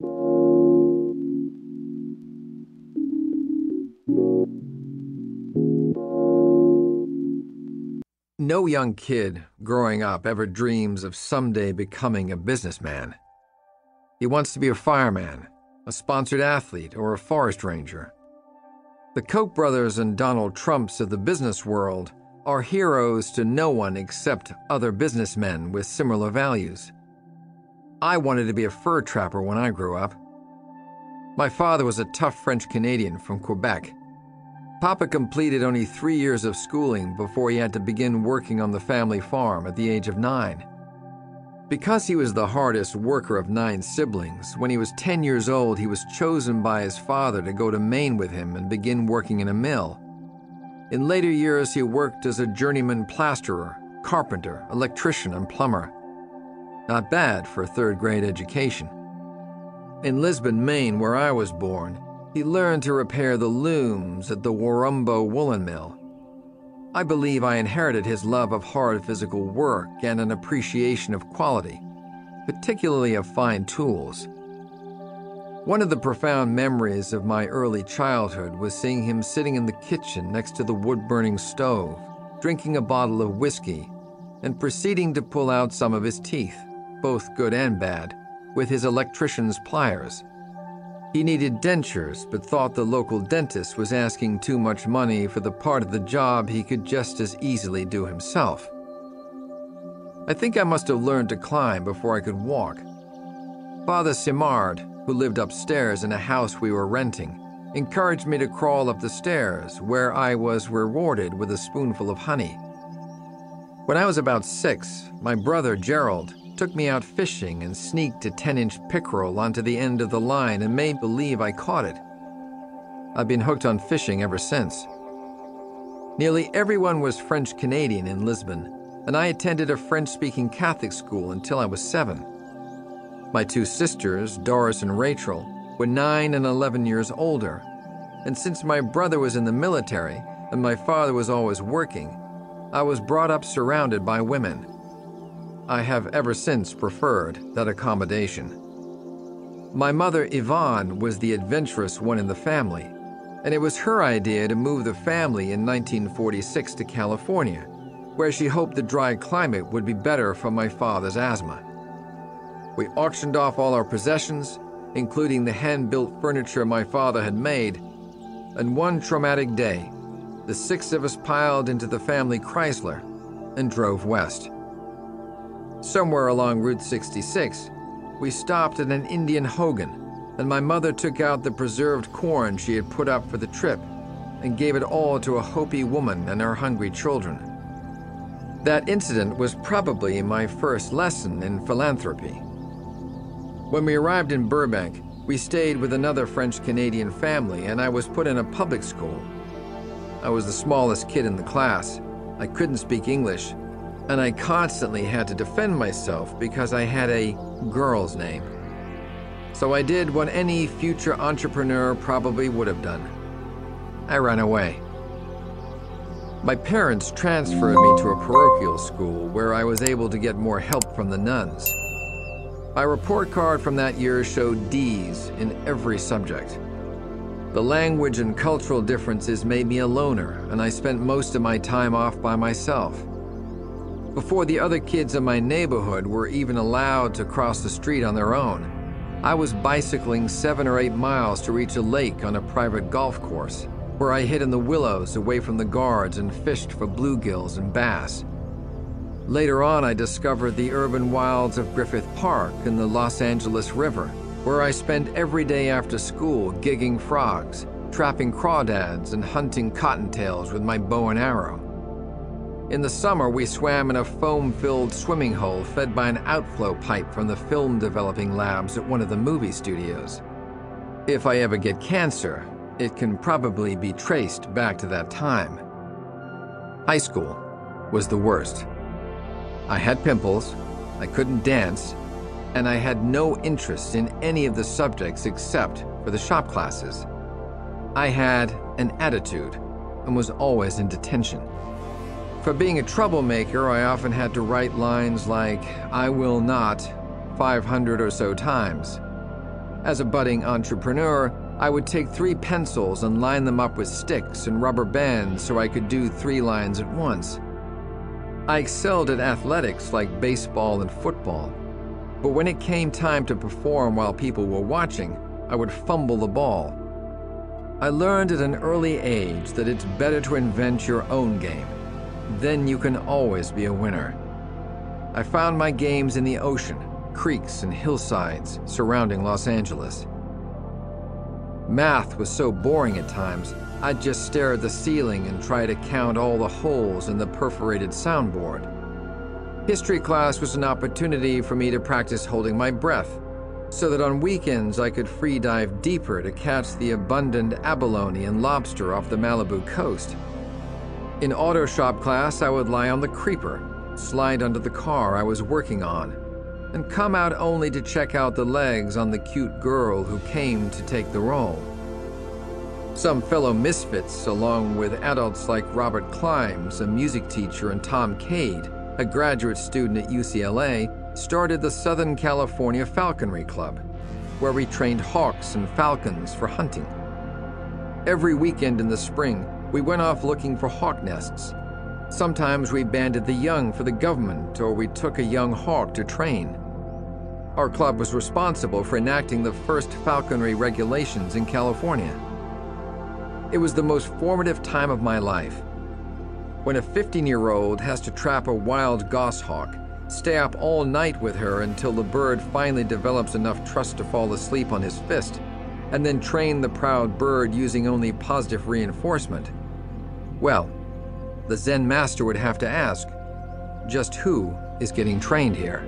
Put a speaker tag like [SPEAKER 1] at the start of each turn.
[SPEAKER 1] No young kid growing up ever dreams of someday becoming a businessman. He wants to be a fireman, a sponsored athlete, or a forest ranger. The Koch brothers and Donald Trumps of the business world are heroes to no one except other businessmen with similar values. I wanted to be a fur trapper when I grew up. My father was a tough French Canadian from Quebec. Papa completed only 3 years of schooling before he had to begin working on the family farm at the age of 9. Because he was the hardest worker of 9 siblings, when he was 10 years old, he was chosen by his father to go to Maine with him and begin working in a mill. In later years, he worked as a journeyman plasterer, carpenter, electrician, and plumber. Not bad for a third-grade education. In Lisbon, Maine, where I was born, he learned to repair the looms at the Warumbo woolen mill. I believe I inherited his love of hard physical work and an appreciation of quality, particularly of fine tools. One of the profound memories of my early childhood was seeing him sitting in the kitchen next to the wood-burning stove, drinking a bottle of whiskey, and proceeding to pull out some of his teeth, both good and bad, with his electrician's pliers. He needed dentures, but thought the local dentist was asking too much money for the part of the job he could just as easily do himself. I think I must have learned to climb before I could walk. Father Simard, who lived upstairs in a house we were renting, encouraged me to crawl up the stairs, where I was rewarded with a spoonful of honey. When I was about 6, my brother Gerald took me out fishing and sneaked a 10-inch pickerel onto the end of the line and made believe I caught it. I've been hooked on fishing ever since. Nearly everyone was French-Canadian in Lisbon, and I attended a French-speaking Catholic school until I was 7. My 2 sisters, Doris and Rachel, were 9 and 11 years older, and since my brother was in the military and my father was always working, I was brought up surrounded by women. I have ever since preferred that accommodation. My mother, Yvonne, was the adventurous one in the family, and it was her idea to move the family in 1946 to California, where she hoped the dry climate would be better for my father's asthma. We auctioned off all our possessions, including the hand-built furniture my father had made, and one traumatic day, the 6 of us piled into the family Chrysler and drove west. Somewhere along Route 66, we stopped at an Indian hogan, and my mother took out the preserved corn she had put up for the trip and gave it all to a Hopi woman and her hungry children. That incident was probably my first lesson in philanthropy. When we arrived in Burbank, we stayed with another French-Canadian family, and I was put in a public school. I was the smallest kid in the class. I couldn't speak English, and I constantly had to defend myself because I had a girl's name. So I did what any future entrepreneur probably would have done. I ran away. My parents transferred me to a parochial school where I was able to get more help from the nuns. My report card from that year showed D's in every subject. The language and cultural differences made me a loner, and I spent most of my time off by myself. Before the other kids in my neighborhood were even allowed to cross the street on their own, I was bicycling 7 or 8 miles to reach a lake on a private golf course, where I hid in the willows away from the guards and fished for bluegills and bass. Later on, I discovered the urban wilds of Griffith Park and the Los Angeles River, where I spent every day after school gigging frogs, trapping crawdads, and hunting cottontails with my bow and arrow. In the summer, we swam in a foam-filled swimming hole fed by an outflow pipe from the film developing labs at one of the movie studios. If I ever get cancer, it can probably be traced back to that time. High school was the worst. I had pimples, I couldn't dance, and I had no interest in any of the subjects except for the shop classes. I had an attitude and was always in detention. For being a troublemaker, I often had to write lines like, "I will not," 500 or so times. As a budding entrepreneur, I would take 3 pencils and line them up with sticks and rubber bands so I could do 3 lines at once. I excelled at athletics like baseball and football, but when it came time to perform while people were watching, I would fumble the ball. I learned at an early age that it's better to invent your own game. Then you can always be a winner. I found my games in the ocean, creeks, and hillsides surrounding Los Angeles. Math was so boring at times, I'd just stare at the ceiling and try to count all the holes in the perforated soundboard. History class was an opportunity for me to practice holding my breath, so that on weekends I could free dive deeper to catch the abundant abalone and lobster off the Malibu coast. In auto shop class, I would lie on the creeper, slide under the car I was working on, and come out only to check out the legs on the cute girl who came to take the role. Some fellow misfits, along with adults like Robert Climbs, a music teacher, and Tom Cade, a graduate student at UCLA, started the Southern California Falconry Club, where we trained hawks and falcons for hunting. Every weekend in the spring, we went off looking for hawk nests. Sometimes we banded the young for the government, or we took a young hawk to train. Our club was responsible for enacting the first falconry regulations in California. It was the most formative time of my life. When a 15-year-old has to trap a wild goshawk, stay up all night with her until the bird finally develops enough trust to fall asleep on his fist, and then train the proud bird using only positive reinforcement. Well, the Zen master would have to ask, just who is getting trained here?